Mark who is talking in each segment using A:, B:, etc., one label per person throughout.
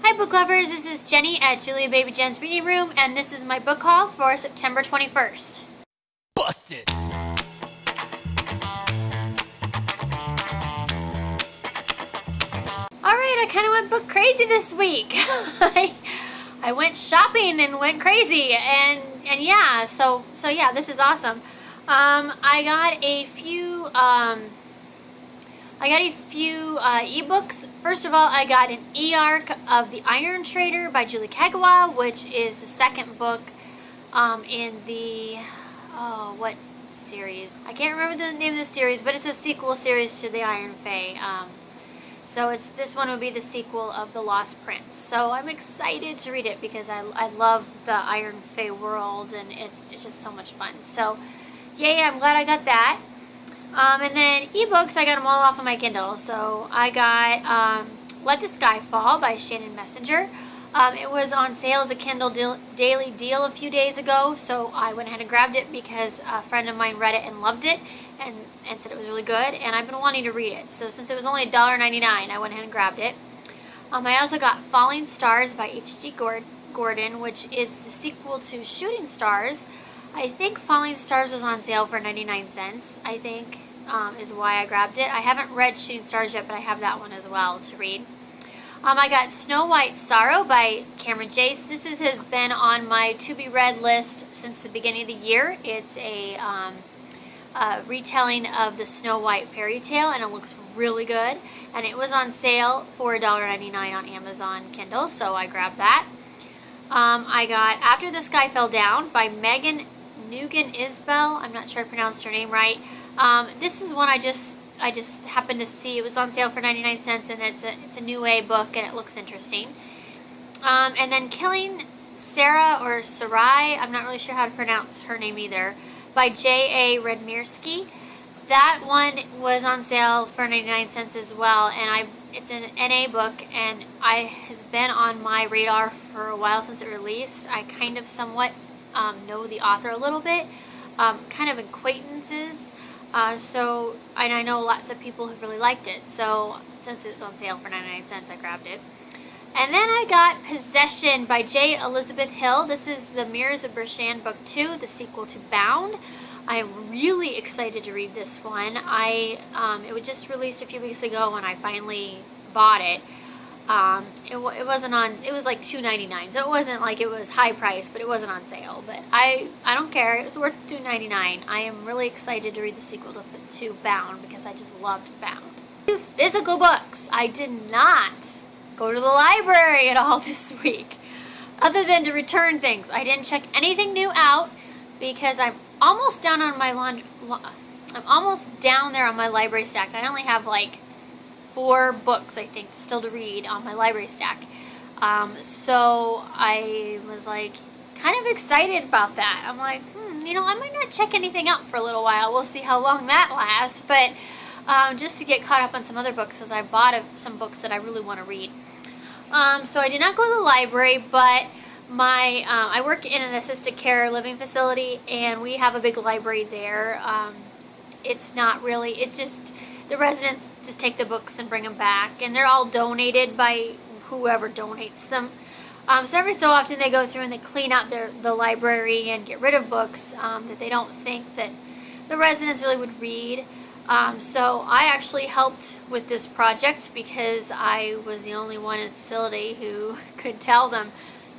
A: Hi book lovers, this is Jenny at Julia Baby Jen's Reading Room, and this is my book haul for September 21st.
B: Busted!
A: Alright, I kind of went book crazy this week. I went shopping and went crazy, and yeah, so yeah, this is awesome. I got a few ebooks. First of all, I got an e-arc of The Iron Trader by Julie Kagawa, which is the second book in the, what series? I can't remember the name of the series, but it's a sequel series to The Iron Fae. So this one would be the sequel of The Lost Prince. So I'm excited to read it because I love the Iron Fae world, and it's just so much fun. So yay, I'm glad I got that. And then ebooks, I got them all off of my Kindle. So I got Let the Sky Fall by Shannon Messenger. It was on sale as a Kindle daily deal a few days ago, so I went ahead and grabbed it because a friend of mine read it and loved it and said it was really good, and I've been wanting to read it. So since it was only $1.99, I went ahead and grabbed it. I also got Falling Stars by H.G. Gordon, which is the sequel to Shooting Stars. I think Falling Stars was on sale for 99 cents, I think, is why I grabbed it. I haven't read Shooting Stars yet, but I have that one as well to read. I got Snow White Sorrow by Cameron Jace. This has been on my to-be-read list since the beginning of the year. It's a retelling of the Snow White fairy tale, and it looks really good. And it was on sale for $1.99 on Amazon Kindle, so I grabbed that. I got After the Sky Fell Down by Megan Nugan-Isbell. I'm not sure I pronounced her name right. This is one I just happened to see. It was on sale for 99 cents, and it's a new A book, and it looks interesting. And then Killing Sarah, or Sarai, I'm not really sure how to pronounce her name either, by J.A. Redmirsky. That one was on sale for 99 cents as well, and it's an NA book, and has been on my radar for a while since it released. I kind of somewhat know the author a little bit, kind of acquaintances. And I know lots of people who really liked it, so since it was on sale for 99 cents, I grabbed it. And then I got Possession by J. Elizabeth Hill. This is the Mirrors of Bershan Book 2, the sequel to Bound. I am really excited to read this one. It was just released a few weeks ago, and I finally bought it. It was like $2.99, so it wasn't like it was high price, but it wasn't on sale. But I don't care, it's worth $2.99. I am really excited to read the sequel to Bound because I just loved Bound. 2 physical books. I did not go to the library at all this week, other than to return things. I didn't check anything new out because I'm almost down on my I'm almost down there on my library stack. I only have like 4 books, I think, still to read on my library stack. So I was like kind of excited about that. I'm like, I might not check anything out for a little while. We'll see how long that lasts. But just to get caught up on some other books, because I bought some books that I really want to read. So I did not go to the library, but I work in an assisted care living facility, and we have a big library there. It's not really, it's just, the residents just take the books and bring them back, and they're all donated by whoever donates them. So every so often they go through and they clean out the library and get rid of books that they don't think that the residents really would read. So I actually helped with this project because I was the only one in the facility who could tell them,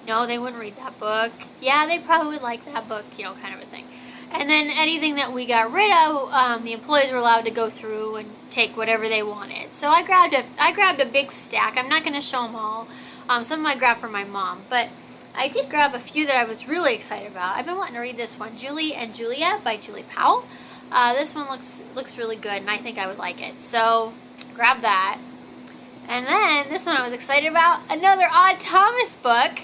A: no, they wouldn't read that book. Yeah, they probably would like that book, kind of a thing. And then anything that we got rid of, the employees were allowed to go through and take whatever they wanted. So I grabbed a big stack. I'm not going to show them all. Some of them I grabbed for my mom, but I did grab a few that I was really excited about. I've been wanting to read this one, Julie and Julia by Julie Powell. This one looks really good, and I think I would like it. So grab that. And then this one I was excited about, another Odd Thomas book.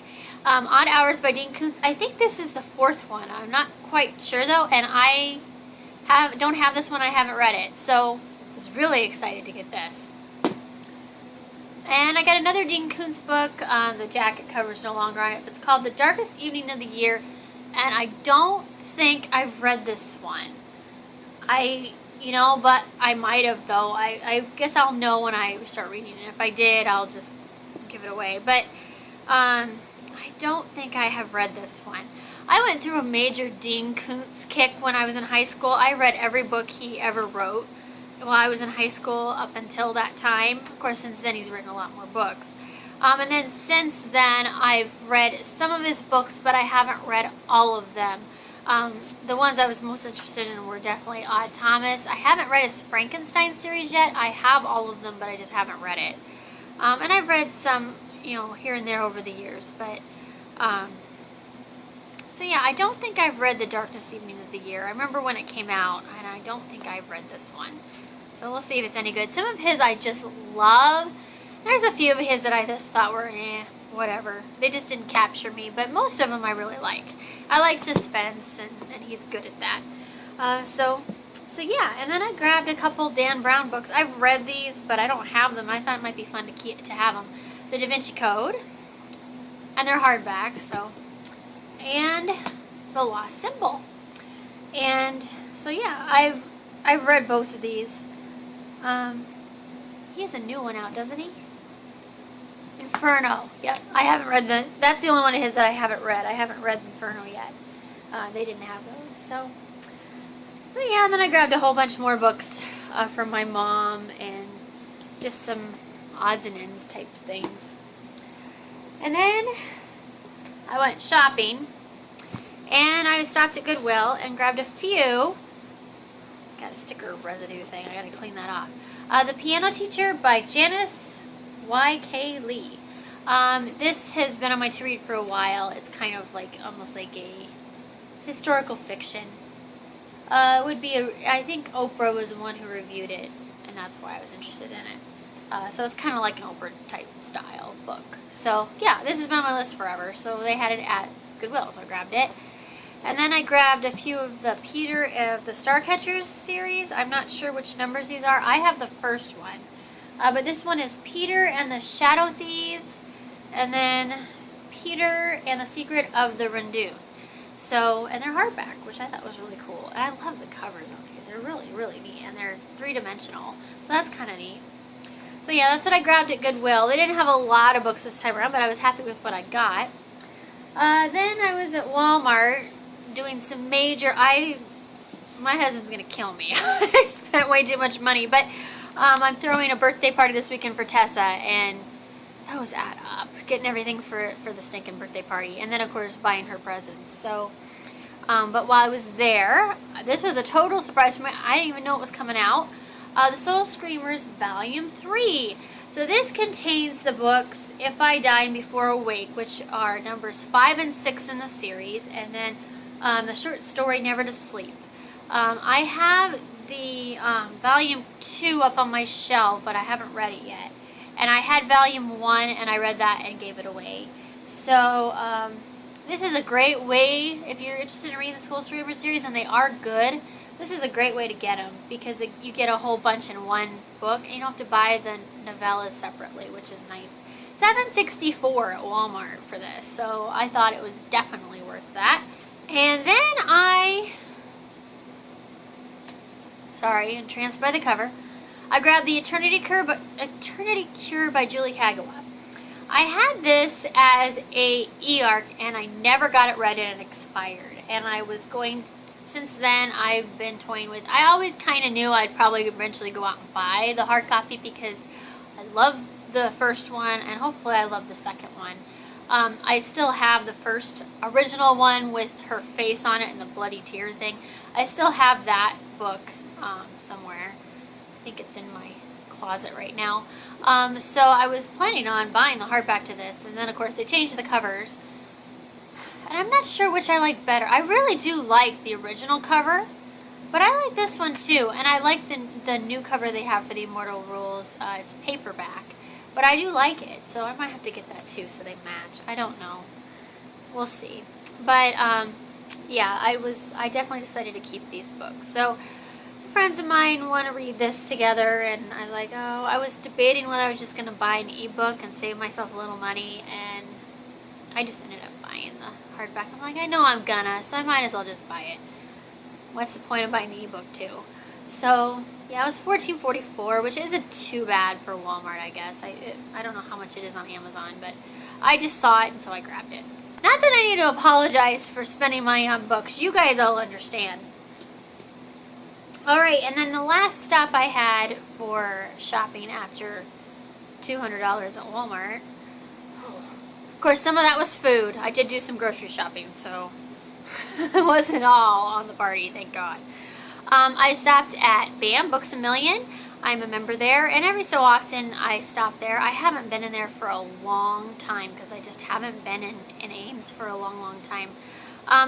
A: Odd Hours by Dean Koontz. I think this is the 4th one. I'm not quite sure though, and I don't have this one. I haven't read it, so I was really excited to get this. And I got another Dean Koontz book. The jacket cover is no longer on it. It's called The Darkest Evening of the Year, and I don't think I've read this one. But I might have though. I guess I'll know when I start reading it. If I did, I'll just give it away. But I don't think I have read this one. I went through a major Dean Koontz kick when I was in high school. I read every book he ever wrote while I was in high school up until that time. Of course, since then he's written a lot more books. And then since then, I've read some of his books, but I haven't read all of them. The ones I was most interested in were definitely Odd Thomas. I haven't read his Frankenstein series yet. I have all of them, but I just haven't read it. And I've read some, you know, here and there over the years. But, so yeah, I don't think I've read The Darkest Evening of the Year. I remember when it came out, and I don't think I've read this one. So we'll see if it's any good. Some of his I just love. There's a few of his that I just thought were, whatever. They just didn't capture me, but most of them I really like. I like suspense, and he's good at that. So yeah, and then I grabbed a couple Dan Brown books. I've read these, but I don't have them. I thought it might be fun to have them. The Da Vinci Code, and they're hardback, so, and The Lost Symbol. And so yeah, I've read both of these. He has a new one out, doesn't he? Inferno. Yep, I haven't read that's the only one of his that I haven't read. I haven't read Inferno yet. They didn't have those. So yeah, and then I grabbed a whole bunch more books from my mom and just some odds and ends type things. And then I went shopping, and I stopped at Goodwill and grabbed a few. Got a sticker residue thing. I gotta clean that off. The Piano Teacher by Janice Y.K. Lee. This has been on my to read for a while. It's kind of like almost like it's historical fiction. Would be I think Oprah was the one who reviewed it, and that's why I was interested in it. So it's kind of like an Oprah type style book. So yeah, this has been on my list forever. So they had it at Goodwill, so I grabbed it. And then I grabbed a few of the Peter of the Starcatchers series. I'm not sure which numbers these are. I have the first one. But this one is Peter and the Shadow Thieves. And then Peter and the Secret of the Rendoon. So, and they're hardback, which I thought was really cool. And I love the covers on these. They're really, really neat. And they're three-dimensional. So that's kind of neat. So yeah, that's what I grabbed at Goodwill. They didn't have a lot of books this time around, but I was happy with what I got. Then I was at Walmart doing some major, my husband's gonna kill me. I spent way too much money, but I'm throwing a birthday party this weekend for Tessa, and those add up. Getting everything for the stinking birthday party, and then of course buying her presents. So, but while I was there, this was a total surprise for me. I didn't even know it was coming out. The Soul Screamers Volume 3. So this contains the books If I Die and Before Awake, which are numbers 5 and 6 in the series, and then the short story Never to Sleep. I have the volume 2 up on my shelf, but I haven't read it yet. And I had volume 1, and I read that and gave it away. So this is a great way, if you're interested in reading the Soul Screamers series, and they are good, this is a great way to get them, because you get a whole bunch in one book, and you don't have to buy the novellas separately, which is nice. $7.64 at Walmart for this, so I thought it was definitely worth that. And then and tranced by the cover, I grabbed the Eternity Cure by Julie Kagawa. I had this as a e-arc, and I never got it read, and it expired. And I was going, since then, I've been toying with, I always kind of knew I'd probably eventually go out and buy the hard copy, because I love the first one, and hopefully I love the second one. I still have the first original one with her face on it and the bloody tear thing. I still have that book somewhere. I think it's in my closet right now. So I was planning on buying the hardback to this, and then of course they changed the covers. And I'm not sure which I like better. I really do like the original cover, but I like this one too. And I like the new cover they have for the Immortal Rules. It's paperback. But I do like it, so I might have to get that too so they match. I don't know. We'll see. But, yeah, I definitely decided to keep these books. So, some friends of mine want to read this together, and I was like, oh, I was debating whether I was just going to buy an ebook and save myself a little money, and I just ended up buying the hardback. I'm like, I know I'm gonna, so I might as well just buy it. What's the point of buying the ebook too? So yeah, it was $14.44, which isn't too bad for Walmart, I guess. I don't know how much it is on Amazon, but I just saw it and so I grabbed it. Not that I need to apologize for spending money on books. You guys all understand. Alright, and then the last stop I had for shopping after $200 at Walmart. Of course, some of that was food. I did do some grocery shopping, so it wasn't all on the party, thank God. I stopped at BAM Books A Million. I'm a member there, and every so often I stop there. I haven't been in there for a long time because I just haven't been in Ames for a long time.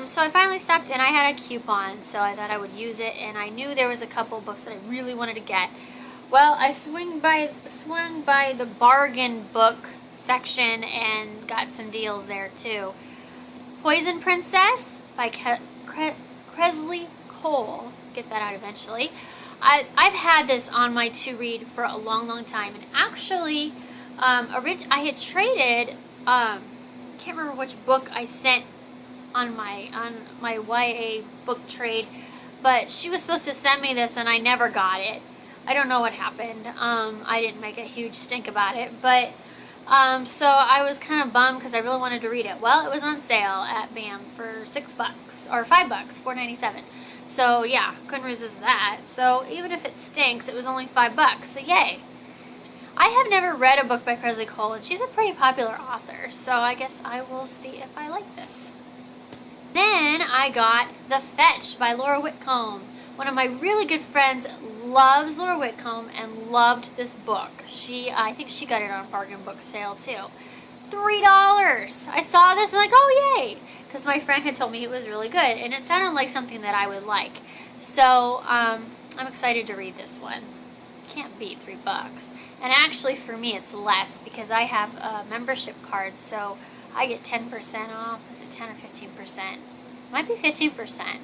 A: So I finally stopped in. I had a coupon, so I thought I would use it, and I knew there was a couple books that I really wanted to get. Well, I swung by the bargain book section and got some deals there too. Poison Princess by Kresley Cole. Get that out eventually. I've had this on my to read for a long time, and actually I had traded can't remember which book I sent on my YA book trade, but she was supposed to send me this and I never got it. I don't know what happened. I didn't make a huge stink about it, but so I was kind of bummed because I really wanted to read it. Well, it was on sale at BAM for $6 or $5, $4.97. So yeah, couldn't resist that. So even if it stinks, it was only $5. So yay. I have never read a book by Kresley Cole, and she's a pretty popular author. So I guess I will see if I like this. Then I got The Fetch by Laura Whitcomb. One of my really good friends loves Laura Whitcomb and loved this book. I think she got it on a bargain book sale too. $3. I saw this and like, oh yay, because my friend had told me it was really good and it sounded like something that I would like. So I'm excited to read this one. Can't beat $3. And actually for me it's less because I have a membership card, so I get 10% off. Is it 10 or 15%? Might be 15%.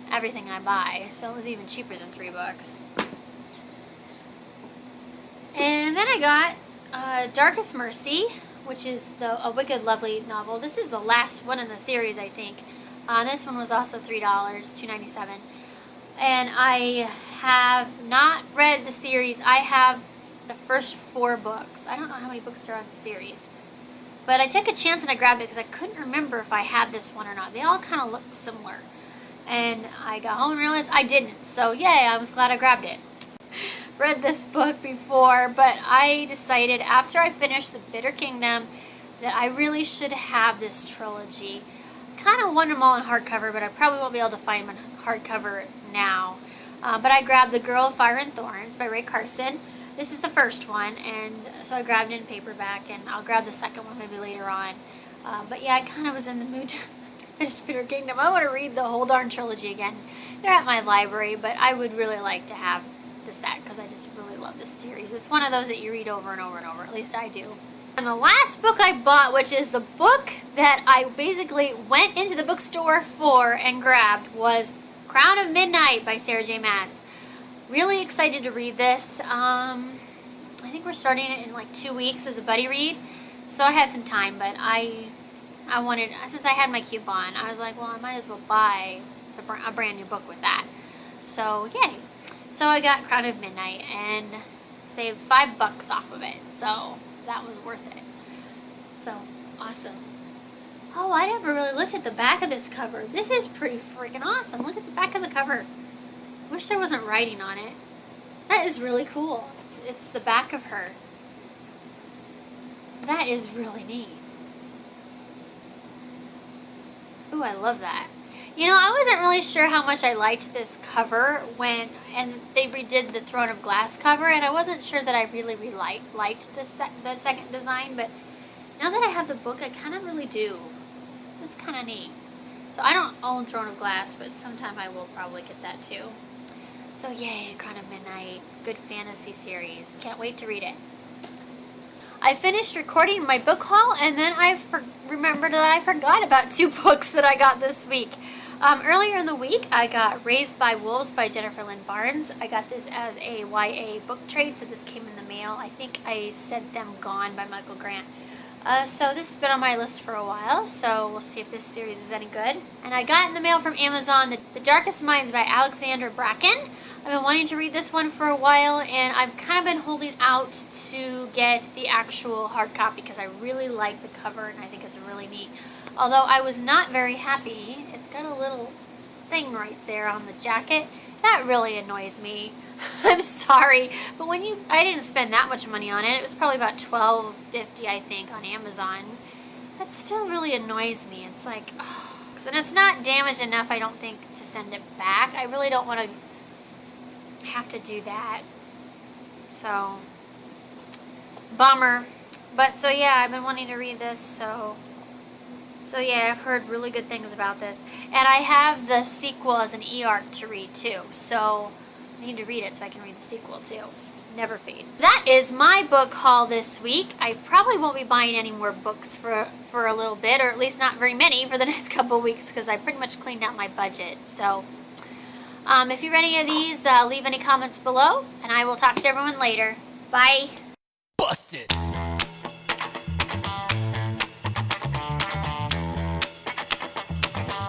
A: Everything I buy, so it was even cheaper than $3. And then I got Darkest Mercy, which is a Wicked Lovely novel. This is the last one in the series, I think. This one was also $3, $2.97. And I have not read the series. I have the first 4 books. I don't know how many books are on the series. But I took a chance and I grabbed it because I couldn't remember if I had this one or not. They all kind of look similar. And I got home and realized I didn't. So yay, I was glad I grabbed it. Read this book before, but I decided after I finished The Bitter Kingdom that I really should have this trilogy. Kind of want them all in hardcover, but I probably won't be able to find them in hardcover now. But I grabbed The Girl of Fire and Thorns by Ray Carson. This is the first one, and so I grabbed it in paperback, and I'll grab the second one maybe later on. But yeah, I kind of was in the mood to finish Bitter Kingdom. I want to read the whole darn trilogy again. They're at my library, but I would really like to have the set because I just really love this series. It's one of those that you read over and over and over. At least I do. And the last book I bought, which is the book that I basically went into the bookstore for and grabbed, was Crown of Midnight by Sarah J. Maas. Really excited to read this. I think we're starting it in like 2 weeks as a buddy read. So I had some time, but I wanted, since I had my coupon, I was like, well, I might as well buy a brand new book with that. So, yay. So I got Crown of Midnight and saved $5 off of it. So that was worth it. So, awesome. Oh, I never really looked at the back of this cover. This is pretty freaking awesome. Look at the back of the cover. Wish there wasn't writing on it. That is really cool. It's the back of her. That is really neat. Ooh, I love that. You know, I wasn't really sure how much I liked this cover and they redid the Throne of Glass cover, and I wasn't sure that I really liked the second design, but now that I have the book, I kind of really do. It's kind of neat. So I don't own Throne of Glass, but sometime I will probably get that too. So yay, Crown of Midnight. Good fantasy series. Can't wait to read it. I finished recording my book haul, and then I remembered that I forgot about 2 books that I got this week. Earlier in the week, I got Raised by Wolves by Jennifer Lynn Barnes. I got this as a YA book trade, so this came in the mail. I think I sent Them Gone by Michael Grant. So this has been on my list for a while, so we'll see if this series is any good. And I got in the mail from Amazon The Darkest Minds by Alexander Bracken. I've been wanting to read this one for a while, and I've kind of been holding out to get the actual hard copy because I really like the cover and I think it's really neat. Although I was not very happy. It's got a little thing right there on the jacket. That really annoys me. I'm sorry, but I didn't spend that much money on it. It was probably about $12.50, I think, on Amazon. That still really annoys me. It's like, oh. And it's not damaged enough, I don't think, to send it back. I really don't want to have to do that. So, bummer. But, so yeah, I've been wanting to read this, so yeah, I've heard really good things about this. And I have the sequel as an e-arc to read, too. So, I need to read it so I can read the sequel, too. Never Fade. That is my book haul this week. I probably won't be buying any more books for a little bit, or at least not very many for the next couple weeks, because I pretty much cleaned out my budget. So, if you read any of these, leave any comments below, and I will talk to everyone later. Bye!
B: Busted!